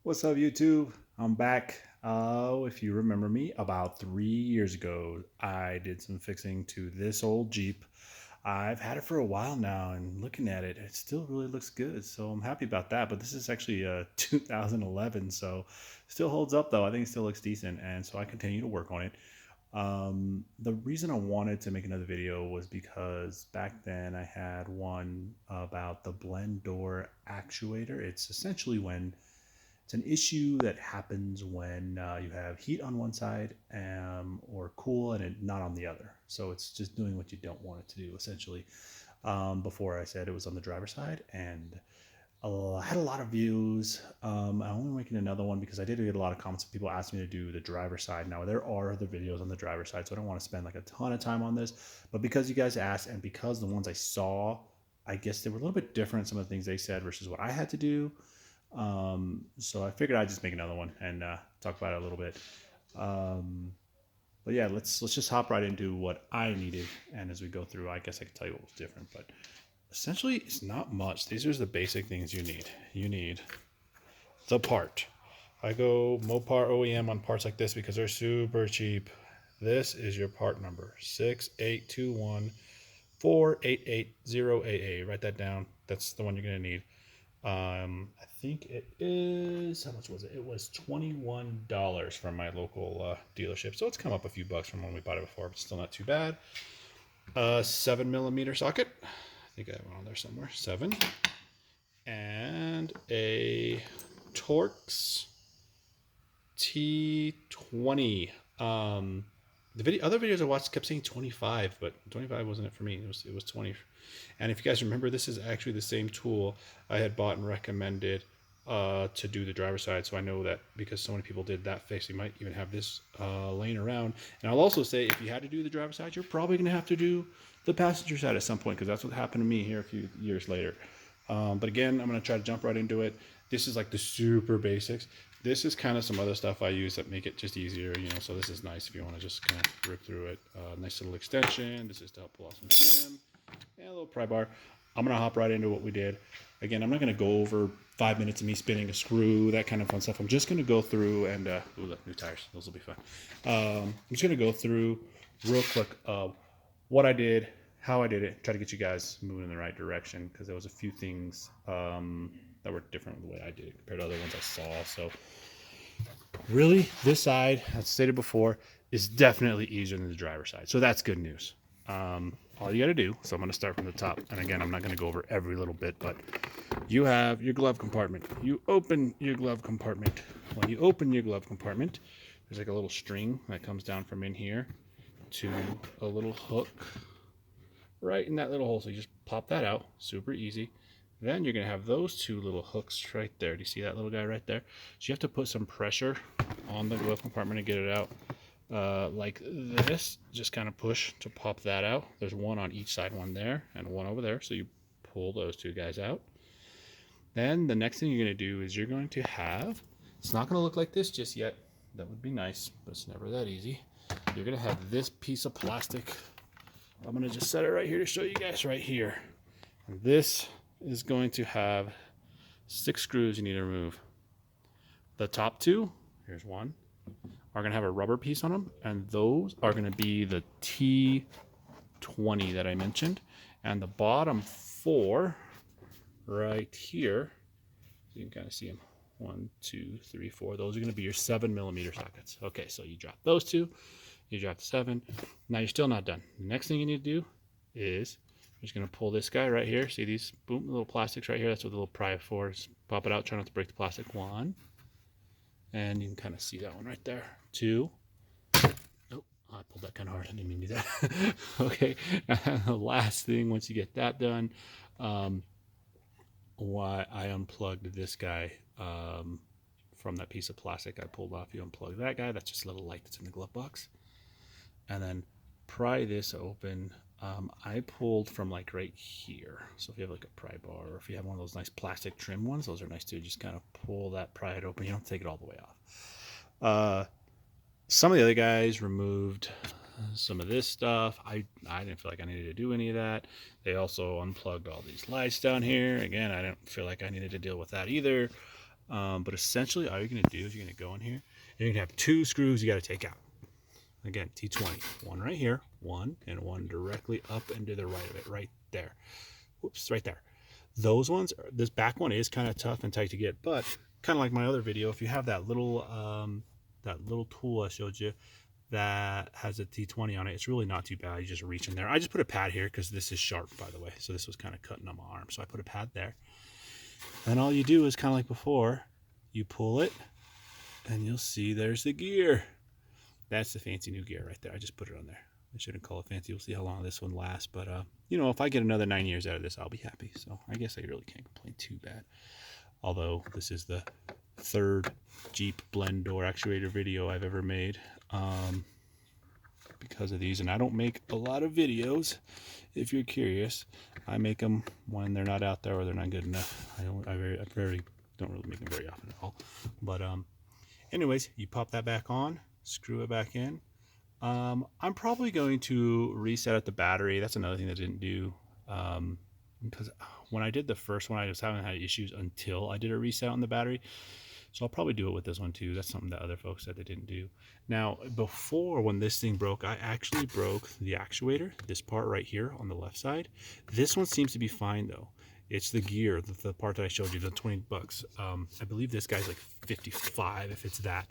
What's up, YouTube? I'm back. If you remember me, about 3 years ago, I did some fixing to this old Jeep. I've had it for a while now, and looking at it, it still really looks good. So I'm happy about that. But this is actually 2011, so still holds up though. I think it still looks decent, and so I continue to work on it. The reason I wanted to make another video was because back then I had one about the blend door actuator. It's essentially when it's an issue that happens when you have heat on one side or cool and it not on the other. So it's just doing what you don't want it to do, essentially. Before I said it was on the driver's side, and I had a lot of views. I'm only making another one because I did get a lot of comments. People asked me to do the driver's side. Now there are other videos on the driver's side, so I don't want to spend like a ton of time on this. But because you guys asked, and because the ones I saw, I guess they were a little bit different. Some of the things they said versus what I had to do. So I figured I'd just make another one and talk about it a little bit. Um, but yeah, let's just hop right into what I needed, and as we go through, I guess I can tell you what was different. But essentially, it's not much. These are the basic things you need. You need the part. I go Mopar OEM on parts like this because they're super cheap. This is your part number 682148880AA. Write that down. That's the one you're gonna need. I think it is, how much was it? It was $21 from my local dealership. So it's come up a few bucks from when we bought it before, but still not too bad. 7mm socket. I think I have one on there somewhere. 7. And a Torx T20. The other videos I watched kept saying 25, but 25 wasn't it for me. It was 20. And if you guys remember, this is actually the same tool I had bought and recommended to do the driver's side. So I know that because so many people did that fix, you might even have this laying around. And I'll also say, if you had to do the driver's side, you're probably going to have to do the passenger side at some point, because that's what happened to me here a few years later. But again, I'm going to try to jump right into it. This is like the super basics. This is kind of some other stuff I use that make it just easier, so this is nice if you want to just kind of rip through it. Nice little extension. This is to help pull off some trim. And a little pry bar. I'm going to hop right into what we did. Again, I'm not going to go over 5 minutes of me spinning a screw, that kind of fun stuff. I'm just going to go through and, ooh, look, new tires. Those will be fun. I'm just going to go through real quick what I did, how I did it, try to get you guys moving in the right direction, because there was a few things that were different with the way I did it compared to other ones I saw. So really, this side, as stated before, is definitely easier than the driver's side. So that's good news. All you got to do, so I'm going to start from the top. And again, I'm not going to go over every little bit, but you have your glove compartment. You open your glove compartment. When you open your glove compartment, there's like a little string that comes down from in here to a little hook right in that little hole. So you just pop that out, super easy. Then you're going to have those two little hooks right there. Do you see that little guy right there? So you have to put some pressure on the glove compartment to get it out. Like this, just kind of push to pop that out. There's one on each side, one there and one over there. So you pull those two guys out. Then the next thing you're going to do is you're going to have, it's not going to look like this just yet. That would be nice, but it's never that easy. You're going to have this piece of plastic. I'm going to just set it right here to show you guys right here. And this is going to have 6 screws you need to remove. The top 2, here's one, are going to have a rubber piece on them, and those are going to be the T20 that I mentioned. And the bottom 4 right here, so you can kind of see them, 1, 2, 3, 4, those are going to be your 7mm sockets. Okay, so you drop those 2, you drop the 7. Now you're still not done. The next thing you need to do is I'm just going to pull this guy right here. See these boom little plastics right here? That's what the little pry for is. Pop it out. Try not to break the plastic. 1. And you can kind of see that one right there. 2. Oh, I pulled that kind of hard. I didn't mean to do that. Okay. And the last thing, once you get that done, why I unplugged this guy from that piece of plastic I pulled off. You unplug that guy. That's just a little light that's in the glove box. And then pry this open. I pulled from like right here. So if you have like a pry bar, or if you have one of those nice plastic trim ones, those are nice too. Just kind of pull that, pry it open. You don't take it all the way off. Some of the other guys removed some of this stuff. I didn't feel like I needed to do any of that. They also unplugged all these lights down here. Again, I didn't feel like I needed to deal with that either. But essentially, all you're going to do is you're going to go in here, and you're going to have 2 screws you got to take out. Again, T20. One right here, one, and one directly up and to the right of it, right there. Whoops, right there. Those ones, this back one is kind of tough and tight to get, but kind of like my other video, if you have that little tool I showed you that has a T20 on it, it's really not too bad. You just reach in there. I just put a pad here because this is sharp, by the way. So this was kind of cutting on my arm. So I put a pad there. And all you do is kind of like before, you pull it and you'll see there's the gear. That's the fancy new gear right there. I just put it on there. I shouldn't call it fancy. We'll see how long this one lasts. But, you know, if I get another 9 years out of this, I'll be happy. So I guess I really can't complain too bad. Although this is the 3rd Jeep blend door actuator video I've ever made because of these. And I don't make a lot of videos. If you're curious, I make them when they're not out there or they're not good enough. I don't really make them very often at all. But anyways, you pop that back on, screw it back in. I'm probably going to reset out the battery. That's another thing that I didn't do. Because when I did the first one, I was having had issues until I did a reset on the battery. So I'll probably do it with this one too. That's something that other folks said they didn't do. Now, before, when this thing broke, I actually broke the actuator, this part right here on the left side. This one seems to be fine though. It's the gear, the part that I showed you, the 20 bucks. I believe this guy's like 55 if it's that.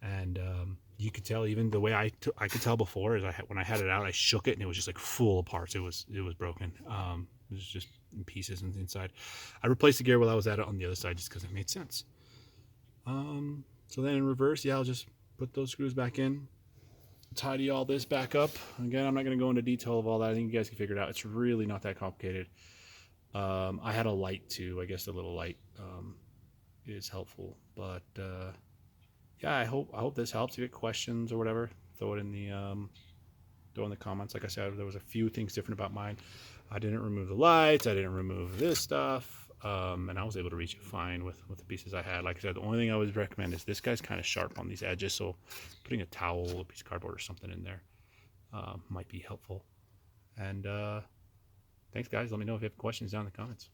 And you could tell, even the way I could tell before is when I had it out, I shook it and it was just like full of parts. It was broken. It was just in pieces inside. I replaced the gear while I was at it on the other side just because it made sense. So then in reverse, yeah, I'll just put those screws back in, tidy all this back up. Again, I'm not going to go into detail of all that. I think you guys can figure it out. It's really not that complicated. I had a light too. I guess the little light is helpful. But yeah, I hope this helps. If you get questions or whatever, throw it in the comments. Like I said, there was a few things different about mine. I didn't remove the lights. I didn't remove this stuff. And I was able to reach it fine with the pieces I had. Like I said, the only thing I would recommend is this guy's kind of sharp on these edges, so putting a towel, a piece of cardboard or something in there might be helpful. And thanks guys. Let me know if you have questions down in the comments.